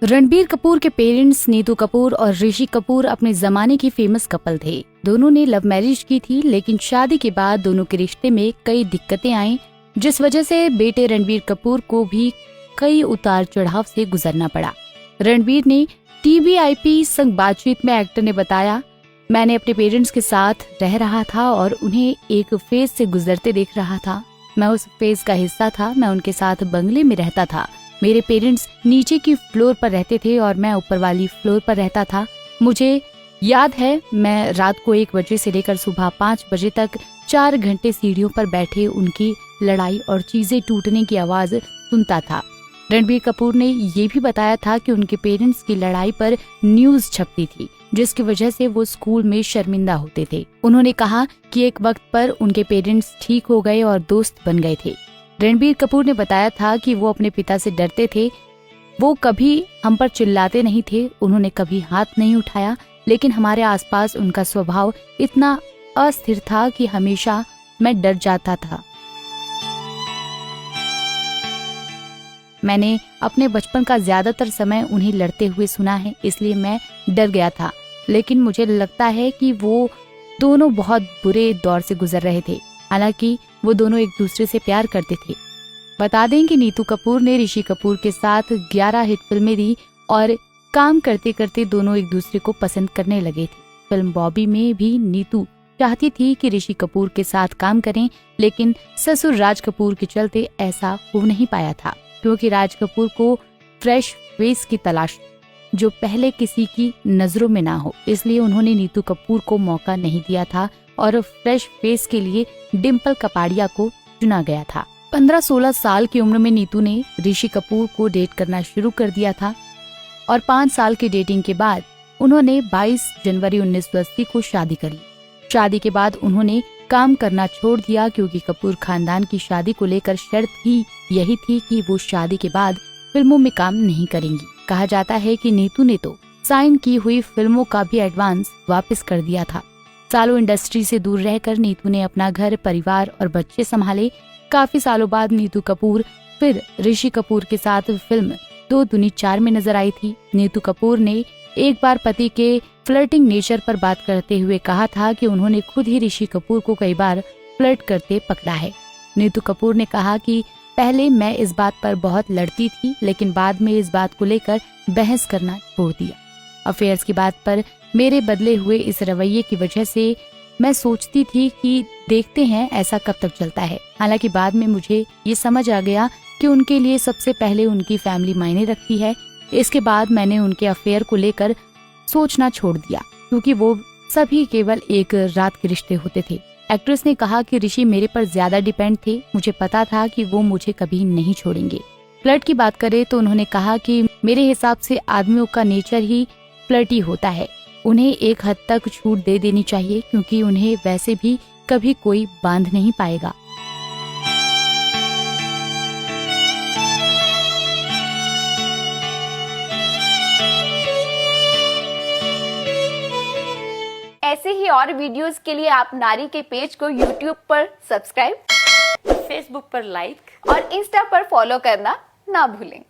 रणबीर कपूर के पेरेंट्स नीतू कपूर और ऋषि कपूर अपने जमाने की फेमस कपल थे। दोनों ने लव मैरिज की थी, लेकिन शादी के बाद दोनों के रिश्ते में कई दिक्कतें आईं, जिस वजह से बेटे रणबीर कपूर को भी कई उतार चढ़ाव से गुजरना पड़ा। रणबीर ने TVIP संग बातचीत में एक्टर ने बताया, मैंने अपने पेरेंट्स के साथ रह रहा था और उन्हें एक फेज से गुजरते देख रहा था। मैं उस फेज का हिस्सा था। मैं उनके साथ बंगले में रहता था। मेरे पेरेंट्स नीचे की फ्लोर पर रहते थे और मैं ऊपर वाली फ्लोर पर रहता था। मुझे याद है, मैं रात को 1 बजे से लेकर सुबह 5 बजे तक 4 घंटे सीढ़ियों पर बैठे उनकी लड़ाई और चीजें टूटने की आवाज सुनता था। रणबीर कपूर ने ये भी बताया था कि उनके पेरेंट्स की लड़ाई पर न्यूज छपती थी, जिसकी वजह से वो स्कूल में शर्मिंदा होते थे। उन्होंने कहा कि एक वक्त पर उनके पेरेंट्स ठीक हो गए और दोस्त बन गए थे। रणबीर कपूर ने बताया था कि वो अपने पिता से डरते थे। वो कभी हम पर चिल्लाते नहीं थे, उन्होंने कभी हाथ नहीं उठाया, लेकिन हमारे आसपास उनका स्वभाव इतना अस्थिर था कि हमेशा मैं डर जाता था। मैंने अपने बचपन का ज्यादातर समय उन्हें लड़ते हुए सुना है, इसलिए मैं डर गया था। लेकिन मुझे लगता है कि वो दोनों बहुत बुरे दौर से गुजर रहे थे। हालांकि वो दोनों एक दूसरे से प्यार करते थे। बता दें कि नीतू कपूर ने ऋषि कपूर के साथ 11 हिट फिल्में दी और काम करते करते दोनों एक दूसरे को पसंद करने लगे थे। फिल्म बॉबी में भी नीतू चाहती थी कि ऋषि कपूर के साथ काम करें, लेकिन ससुर राज कपूर के चलते ऐसा हो नहीं पाया था, क्योंकि राज कपूर को फ्रेश फेस की तलाश जो पहले किसी की नजरों में ना हो, इसलिए उन्होंने नीतू कपूर को मौका नहीं दिया था और फ्रेश फेस के लिए डिम्पल कपाड़िया को चुना गया था। 15-16 साल की उम्र में नीतू ने ऋषि कपूर को डेट करना शुरू कर दिया था और 5 साल की डेटिंग के बाद उन्होंने 22 जनवरी 1980 को शादी कर ली। शादी के बाद उन्होंने काम करना छोड़ दिया, क्योंकि कपूर खानदान की शादी को लेकर शर्त ही यही थी कि वो शादी के बाद फिल्मों में काम नहीं करेंगी। कहा जाता है कि नीतू ने तो साइन की हुई फिल्मों का भी एडवांस वापस कर दिया था। सालों इंडस्ट्री से दूर रहकर नीतू ने अपना घर, परिवार और बच्चे संभाले। काफी सालों बाद नीतू कपूर फिर ऋषि कपूर के साथ फिल्म 2 दूनी 4 में नजर आई थी। नीतू कपूर ने एक बार पति के फ्लर्टिंग नेचर पर बात करते हुए कहा था कि उन्होंने खुद ही ऋषि कपूर को कई बार फ्लर्ट करते पकड़ा है। नीतू कपूर ने कहा कि पहले मैं इस बात पर बहुत लड़ती थी, लेकिन बाद में इस बात को लेकर बहस करना छोड़ दिया। अफेयर्स की बात पर मेरे बदले हुए इस रवैये की वजह से मैं सोचती थी कि देखते हैं ऐसा कब तक चलता है। हालांकि बाद में मुझे ये समझ आ गया कि उनके लिए सबसे पहले उनकी फैमिली मायने रखती है। इसके बाद मैंने उनके अफेयर को लेकर सोचना छोड़ दिया, क्योंकि वो सभी केवल एक रात के रिश्ते होते थे। एक्ट्रेस ने कहा कि ऋषि मेरे पर ज्यादा डिपेंड थे। मुझे पता था कि वो मुझे कभी नहीं छोड़ेंगे। फ्लर्ट की बात करें तो उन्होंने कहा कि मेरे हिसाब से आदमियों का नेचर ही फ्लर्टी होता है। उन्हें एक हद तक छूट दे देनी चाहिए, क्योंकि उन्हें वैसे भी कभी कोई बांध नहीं पाएगा। ऐसे ही और वीडियोस के लिए आप नारी के पेज को YouTube पर सब्सक्राइब, Facebook पर लाइक और Insta पर फॉलो करना ना भूलें।